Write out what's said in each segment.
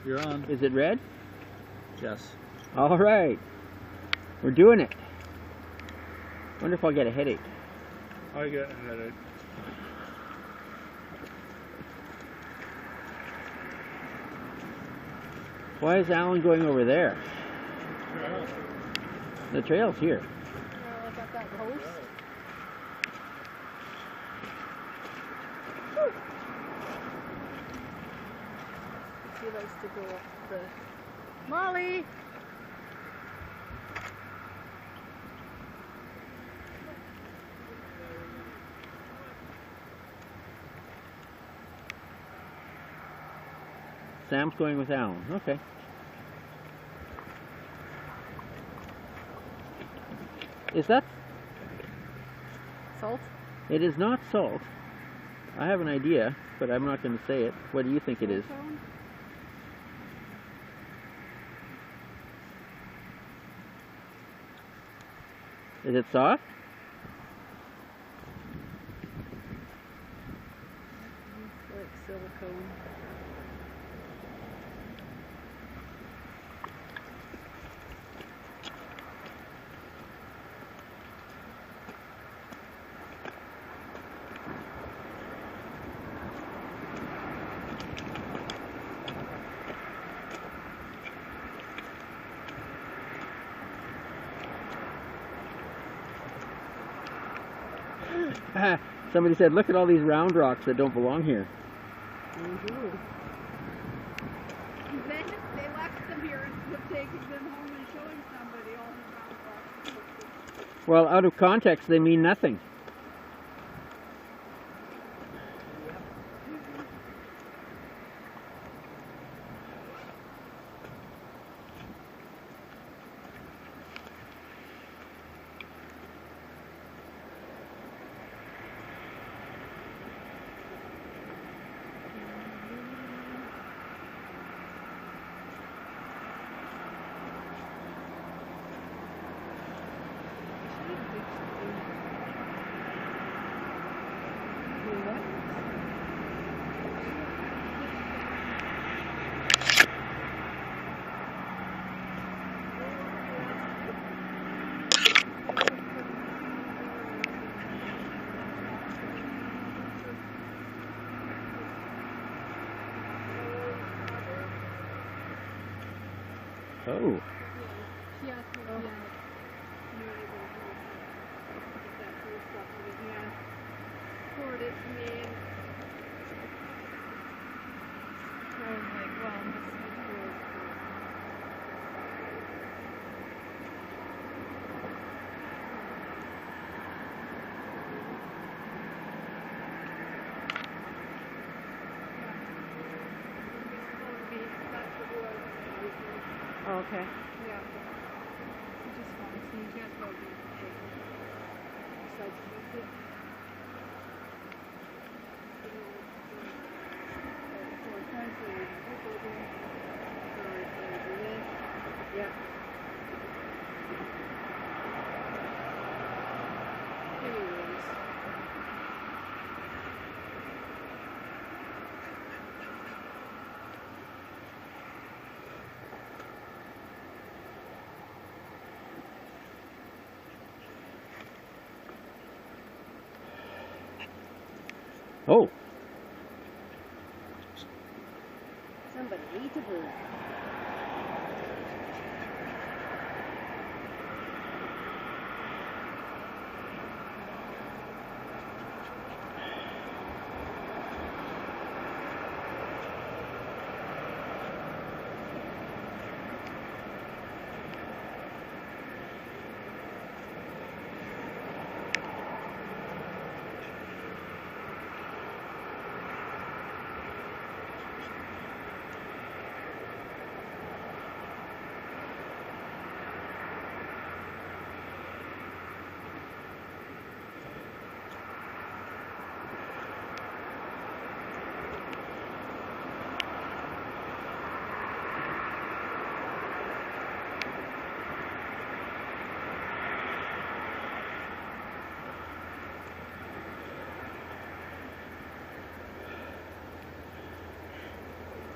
You're on. Is it red? Yes. All right. We're doing it. Wonder if I'll get a headache. I get a headache. Why is Alan going over there? Trail. The trail's here. I got that horse. He likes to go up the... Molly! Sam's going with Alan. Okay. Is that... Salt? It is not salt. I have an idea, but I'm not going to say it. What do you think it is? Is it soft? Like silicone. Somebody said, look at all these round rocks that don't belong here. Mm-hmm. They left them here and have taken them home and showing somebody all the round rocks. Well, out of context, they mean nothing. Oh. She asked me if you were able to get that first stuff to me. He asked, poured it to me, and I was like, well, this is good. Oh, okay. Yeah. He just wants me. He can't go get besides it. Yeah. Anyways. Oh. Somebody ate a bird.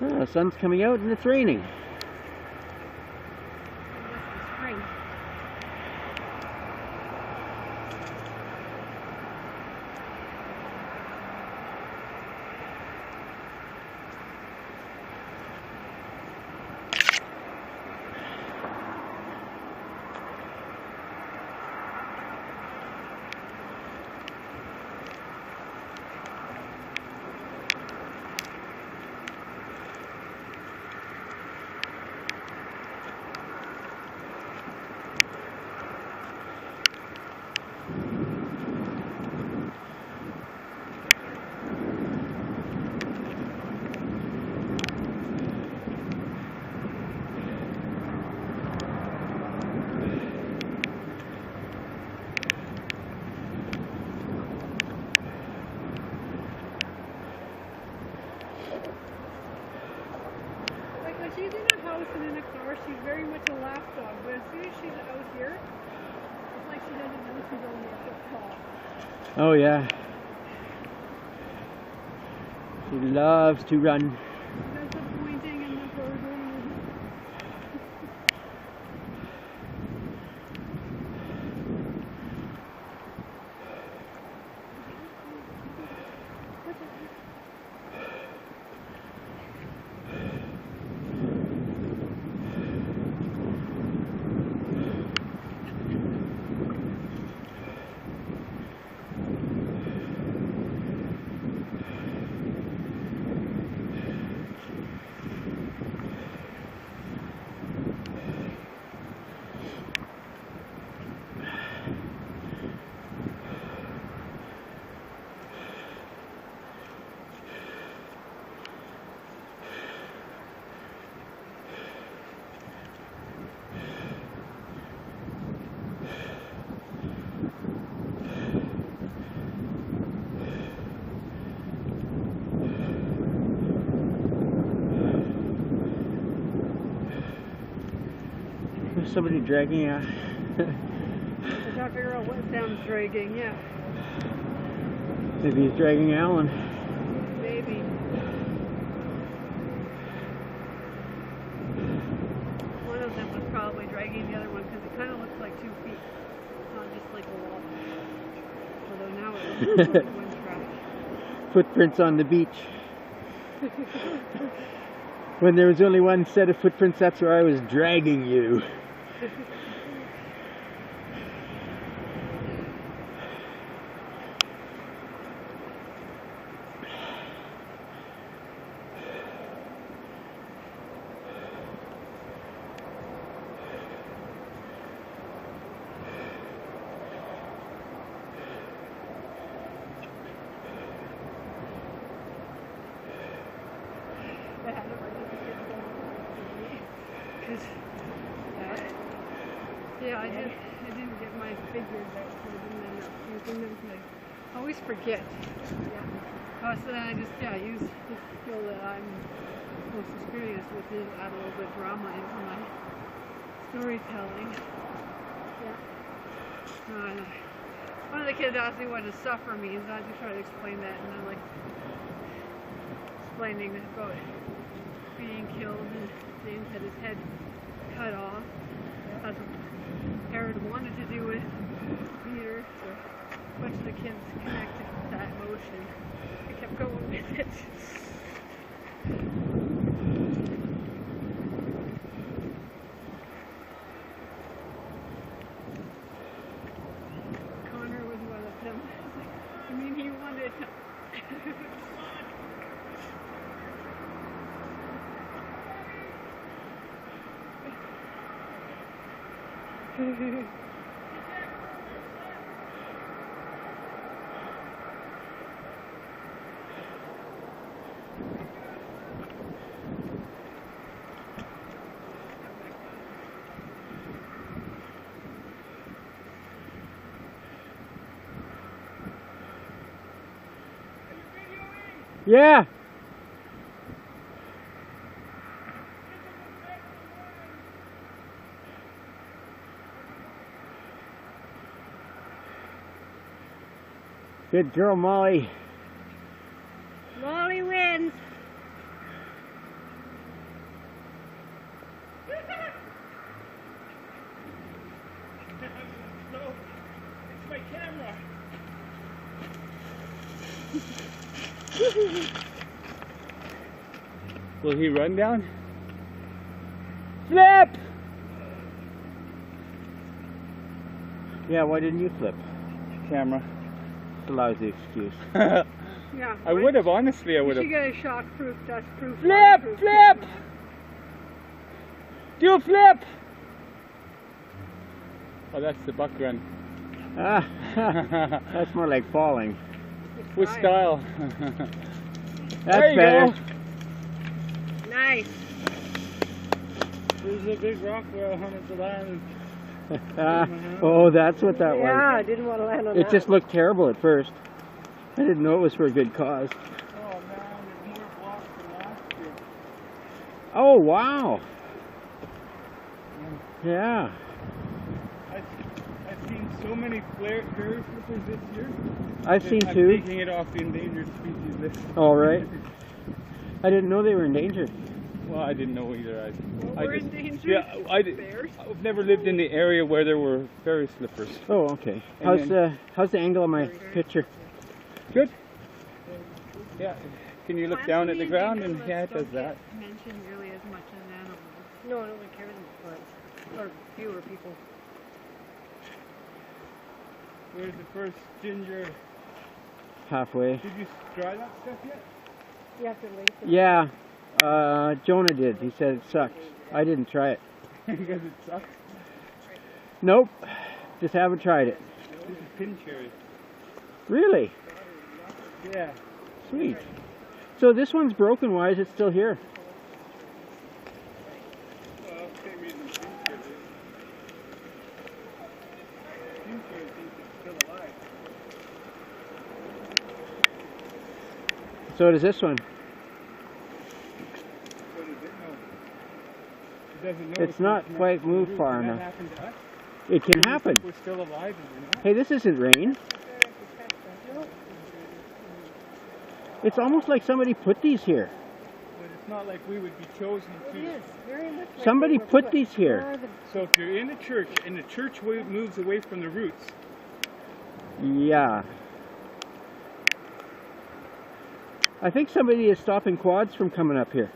Oh, the sun's coming out and it's raining. This is spring. Like when she's in a house and in a car, she's very much a lap dog. But as soon as she's out here, it's like she doesn't know she's only a foot tall. Oh yeah. She loves to run. There's the pointing and the hurdling. There's somebody dragging a... I gotta figure out what Sam's dragging, yeah. Maybe he's dragging Alan. Maybe. One of them was probably dragging the other one because it kind of looks like 2 feet. It's not just like a wall. Although now it looks like one track. Footprints on the beach. When there was only one set of footprints, that's where I was dragging you. Yeah, I didn't get my figures out, so I didn't end up using them. I always forget. Yeah. So then I just use the skill that I'm most experienced with, is add a little bit of drama into my storytelling. Yeah. One of the kids asked me what a suffer means, and I just try to explain that, and I'm like explaining about being killed, and James had his head cut off. That's what Herod wanted to do with Peter, so a bunch of the kids connected with that emotion. I kept going with it. Connor was one of them. I mean, he wanted to. Yeah. Good girl, Molly. Molly wins. Will he run down? Flip! Yeah, why didn't you flip? Camera. It's a lousy excuse. Yeah. I would have, honestly, I would You have. should get a shock-proof, dust-proof. Flip! waterproof Flip! camera. Do a flip! Oh, that's the buck run. Ah, that's more like falling. With style. That's there you better. go. Nice. There's a big rock where I hunted the land. Oh, that's what that Yeah, was. I didn't want to land on It that. just looked terrible at first. I didn't know it was for a good cause. Oh man, there's more blocks than last year. Oh, wow. Yeah. I've seen so many prairie flippers this year. I've seen I'm two. taking it off the endangered species list. All right. I didn't know they were endangered. Well, I didn't know either. Well, we're endangered. Yeah, Bears. I've never lived in the area where there were fairy slippers. Oh, okay. And How's the angle of my picture? Good. Yeah. Can you look down at the ground? And yeah, it does that. Mentioned really as much as animals. No, I don't really care as much. Or fewer people. Where's the first ginger? Halfway. Did you try that stuff yet? You have to lace it. Yeah. Jonah did. He said it sucks. I didn't try it. Because it sucks. Nope. Just haven't tried it. This is pin cherry. Really? Yeah. Sweet. So this one's broken. Why is it still here? Well, same reason pin cherry. Pin cherry thinks it's still alive. So does this one. What does it know? It doesn't know. It's not connected quite to the moved root. far Can enough. that happen to us? It can happen. We're still alive and we're not. Hey, this isn't rain. It's almost like somebody put these here. But it's not like we would be chosen It to. is. Very much like Somebody they were put these here. So if you're in a church and the church moves away from the roots, Yeah. I think somebody is stopping quads from coming up here.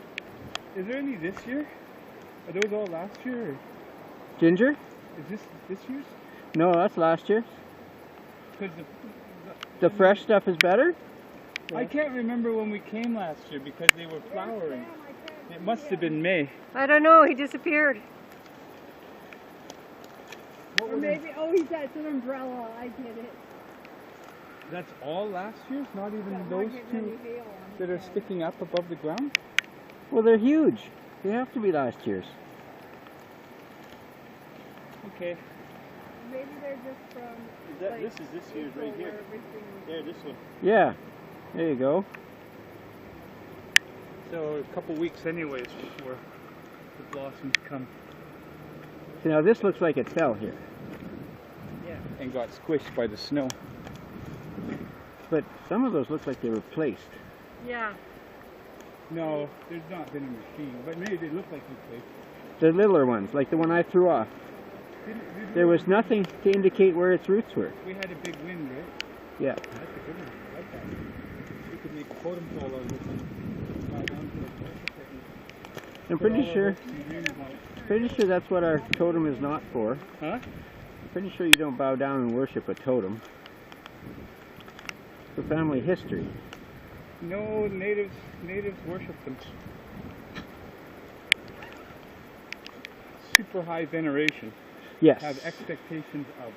is there any this year? Are those all last year? Or Ginger? is this year's? No, that's last year. Because The fresh stuff is better? I can't remember when we came last year because they were flowering. It must have been May. I don't know. He disappeared. What Or were maybe, oh, he's got an umbrella. I get it. That's all last year's? Not even Not those getting two any hail on that are sticking up above the ground? Well, they're huge. They have to be last year's. Okay. Maybe they're just from. Like, this is this year's right April here. where everything was- There, this one. Yeah. There you go. So a couple weeks anyways before the blossoms come. See, now this looks like it fell here. And got squished by the snow. But some of those look like they were placed. Yeah. No, there's not been a machine, but maybe they look like we played. The littler ones, like the one I threw off. There was nothing to indicate where its roots were. We had a big wind, right? Yeah. That's a good one. I like that. We could make a totem pole out of this one. Bow down to the technique. I'm Put all pretty our sure. hopes and dreams on it. Pretty sure that's what our totem is not for. Huh? Pretty sure you don't bow down and worship a totem. For family history. No, natives worship them. Super high veneration. Yes. Have expectations of.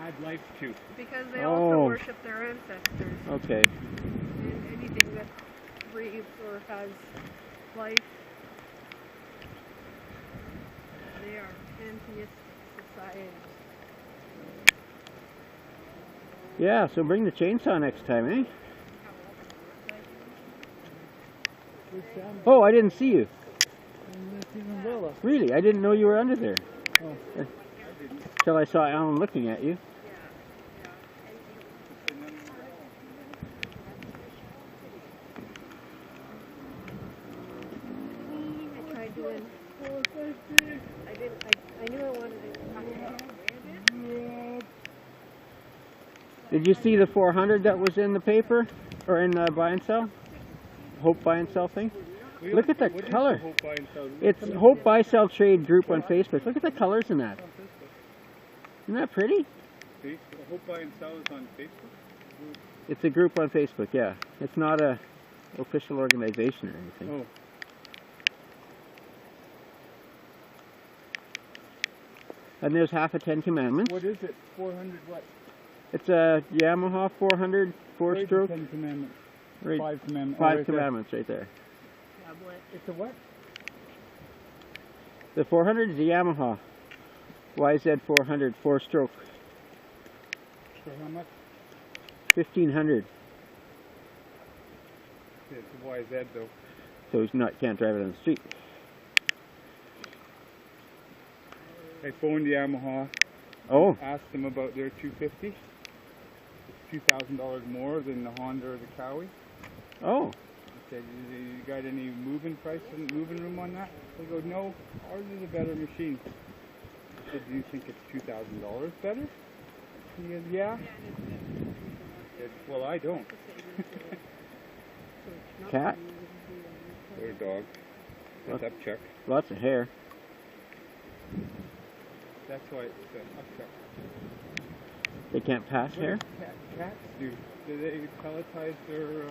Add life to. Because they also Oh. worship their ancestors. Okay. And anything that breathes or has life. They are pantheist society. Yeah, so bring the chainsaw next time, eh? Oh, I didn't see you. Really? I didn't know you were under there. Oh. Till I saw Alan looking at you. I tried doing. I knew I wanted to talk about it. Did you see the 400 that was in the paper? Or in the buy and sell? Hope buy and sell thing? Look at the What is color. the Hope Buy and Sell? It's Hope Buy Sell Trade group on Facebook. Look at the colors in that. Isn't that pretty? Facebook. Hope Buy and Sell is on Facebook. It's a group on Facebook, yeah. It's not a official organization or anything. Oh. And there's half a 10 Commandments. What is it? 400 what? It's a Yamaha 400 Where's the four-stroke. 10 Commandments. Right, 5 Commandments. five right Commandments right there. Tablet. There. It's a what? The 400 is a Yamaha YZ 400 four-stroke. For how much? 1500. It's a YZ though. So he's not can't drive it on the street. I phoned Yamaha, Oh, asked them about their 250. It's $2,000 more than the Honda or the Cowie. oh. I said, you got any moving price and moving room on that? They go, no, ours is a better machine. I said, do you think it's $2,000 better? He goes, yeah. I said, well, I don't. Cat. Or a dog. That's upchuck. Lots of hair. That's why it's upchuck. They can't pass What hair? do cats do? Do they pelletize their,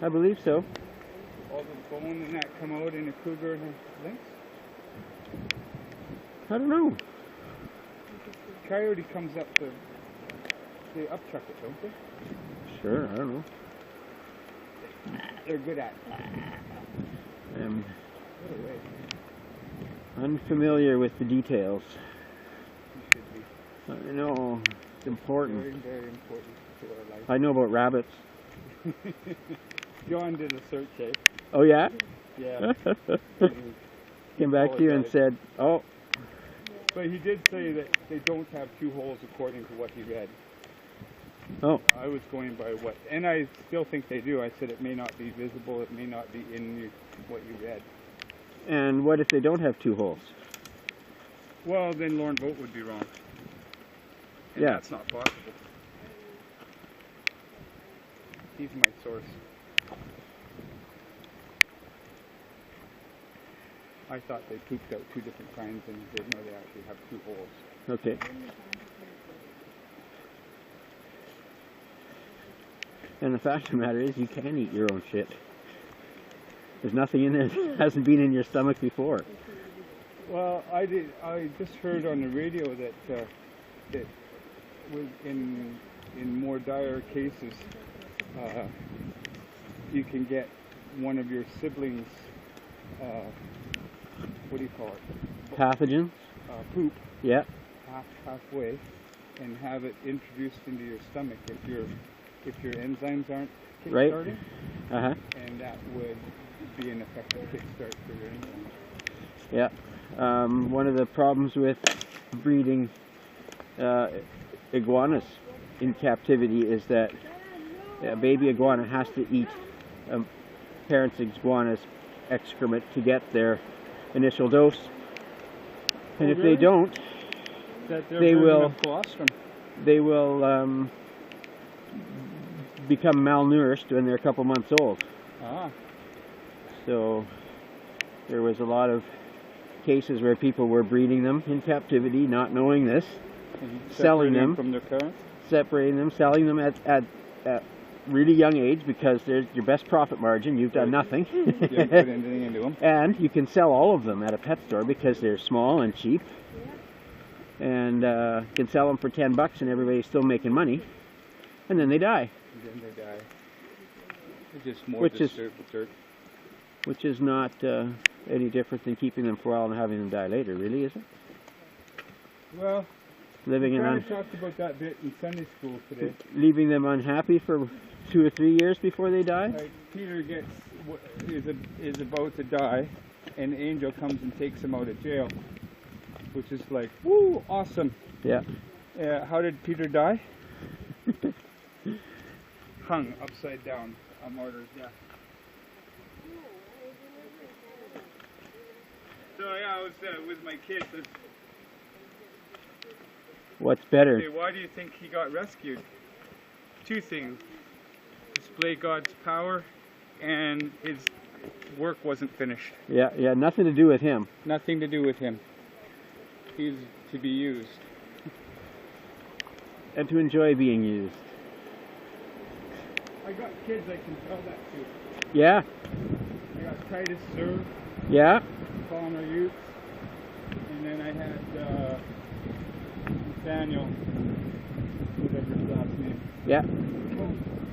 I believe so. all the bone and that come out in a cougar and a lynx? I don't know. Coyote comes up to, they upchuck it, don't they? Sure, I don't know. They're good at it. I'm What a way. unfamiliar with the details. You should be. I know. It's important. Very, very important to our life. I know about rabbits. John did a search, eh? Oh, yeah? Yeah. Came back to you and said, oh, But he did say that they don't have 2 holes according to what he read. oh, I was going by what, and I still think they do. I said it may not be visible, it may not be in what you read. and what if they don't have 2 holes? Well, then Lorne Vogt would be wrong. And Yeah. that's not possible. He's my source. I thought they pooped out 2 different kinds and didn't know they actually have 2 holes. Okay. And the fact of the matter is, you can eat your own shit. There's nothing in there that hasn't been in your stomach before. Well, I just heard on the radio that that in more dire cases, you can get one of your siblings, what do you call it? Pathogens? Poop Yeah. halfway, and have it introduced into your stomach if your enzymes aren't Right. kickstarting, Uh-huh. and that would be an effective kickstart for your enzymes. Yeah. One of the problems with breeding iguanas in captivity is that a baby iguana has to eat a parent's iguana's excrement to get their initial dose. And Oh, if they really? don't, That they're They version will- of colostrum. they will become malnourished when they're a couple months old. Ah. So there was a lot of cases where people were breeding them in captivity, not knowing this, And Selling separating them. from their parents. separating them, selling them at really young age because there's your best profit margin. You've done nothing. You haven't put anything into them. And you can sell all of them at a pet store because they're small and cheap. And you can sell them for $10 and everybody's still making money. And then they die, And then they die. It's just more Which is- dirt. which is not any different than keeping them for a while and having them die later, really, is it? Well, Living we in kind of talked about that bit in Sunday school today. leaving them unhappy for 2 or 3 years before they die? Like Peter is about to die, and the angel comes and takes him out of jail, which is like, woo, awesome. Yeah. How did Peter die? Hung upside down, a martyr's death. So yeah, I was with my kids. What's better? Say, why do you think he got rescued? 2 things: display God's power and his work wasn't finished. Yeah, yeah, nothing to do with him. Nothing to do with him. He's to be used. And to enjoy being used. I got kids I can tell that to. Yeah, I got Titus Sir, yeah, Connor Utes, and then I had Nathaniel, whatever his last name. yeah.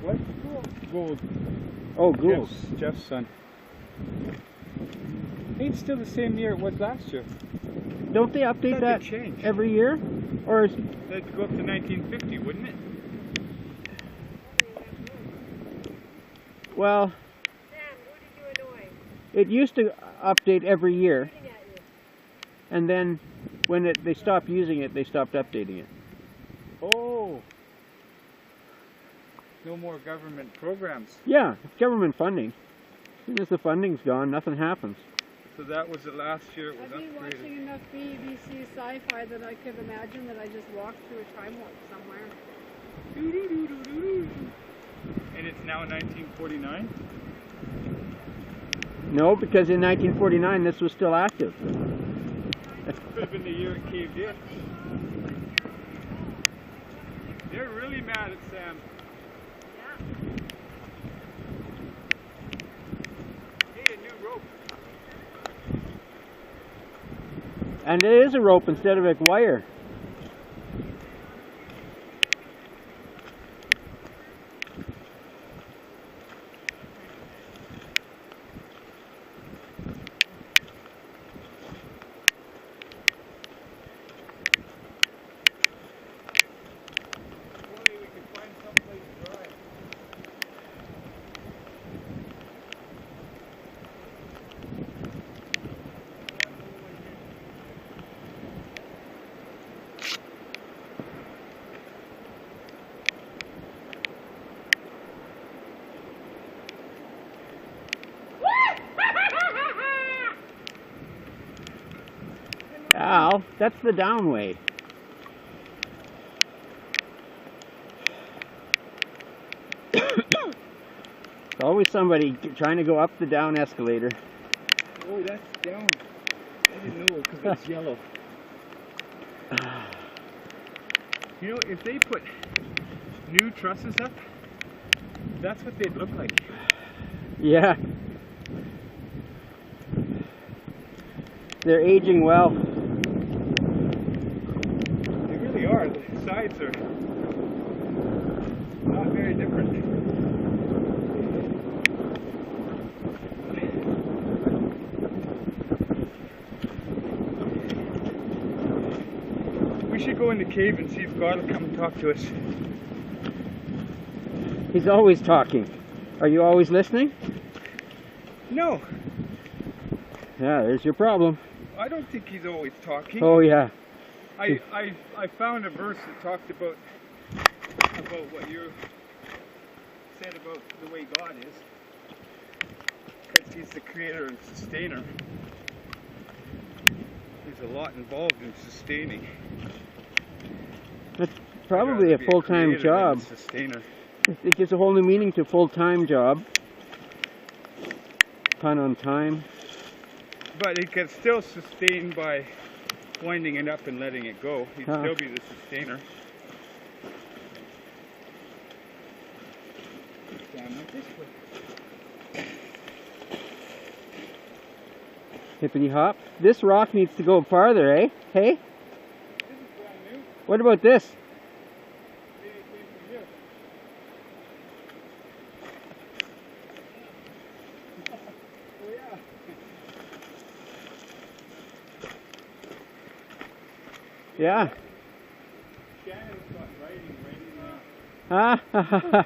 What? Gold. Oh, ghouls. Jeff's son. I think it's still the same year it was last year. Don't they update that change. every year? Or is, That'd go up to 1950, wouldn't it? well, it used to update every year, and then when they stopped using it, they stopped updating it. Oh. No more government programs. Yeah, it's government funding. As soon as the funding's gone, nothing happens. So that was the last year it was I've been upgraded. watching enough BBC sci-fi that I could imagine that I just walked through a time warp somewhere. And it's now 1949? No, because in 1949 this was still active. Could have been the year it caved in. They're really mad at Sam. Hey, a new rope. And it is a rope instead of a wire. Only we could find someplace dry. Al, that's the down way. There's always somebody trying to go up the down escalator. Oh, that's down. I didn't know because it's yellow. You know, if they put new trusses up, that's what they'd look like. Yeah. They're aging well. They really are. The sides are not very different. We should go in the cave and see if God will come and talk to us. He's always talking. Are you always listening? No, Yeah, there's your problem. I don't think he's always talking. Oh yeah. I found a verse that talked about what you said about the way God is. Because he's the creator and sustainer. There's a lot involved in sustaining. That's probably a Be full-time creator than a job. Sustainer. It gives a whole new meaning to full-time job. Pun on time. But it can still sustain by winding it up and letting it go. He'd still be the sustainer. Down like this way. Hippity hop. This rock needs to go farther, eh? Hey? This is brand new. What about this? Maybe it came from here. Oh yeah. Yeah. Shannon's got writing right now. Ah, ha, ha, ha.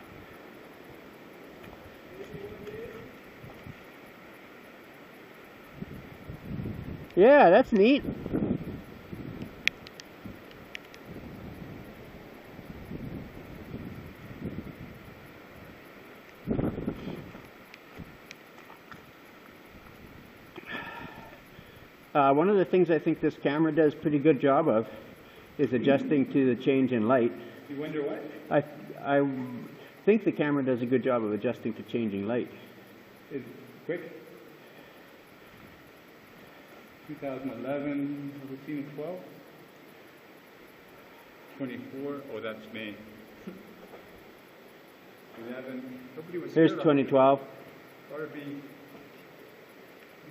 Yeah, that's neat. One of the things I think this camera does a pretty good job of is adjusting to the change in light. You wonder what? I think the camera does a good job of adjusting to changing light. is quick. 2011, have we seen a 12? 24, oh that's May. 11, nobody was Here's here last 2012. week. Ought to be, is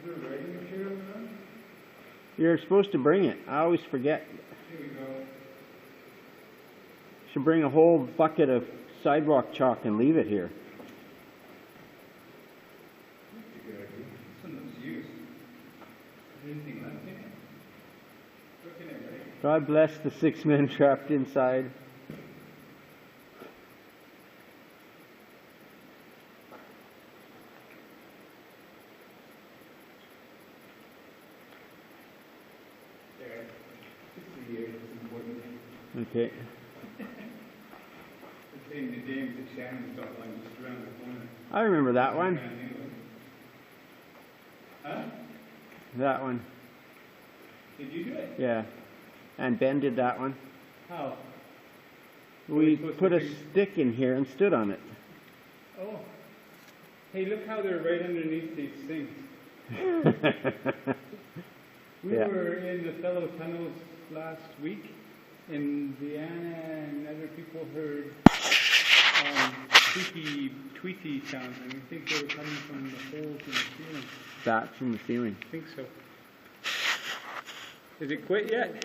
there writing material around? You're supposed to bring it. I always forget. Here we go. Should bring a whole bucket of sidewalk chalk and leave it here. That's a good idea. This one looks used. Is there anything left in it? Looking at it, right? God bless the 6 men trapped inside. There. 60 years is important. Okay. The same the James at Shannon's got one just around the corner. I remember that one. Brand new one. Huh? That one. Did you do it? Yeah. And Ben did that one. How? We supposed to put a do- stick in here and stood on it. Oh. Hey, look how they're right underneath these things. We Yeah. were in the fellow tunnels last week, and Deanna and other people heard tweety sounds, and we think they were coming from the holes in the ceiling. Bats in the ceiling. I think so. Is it quit yet?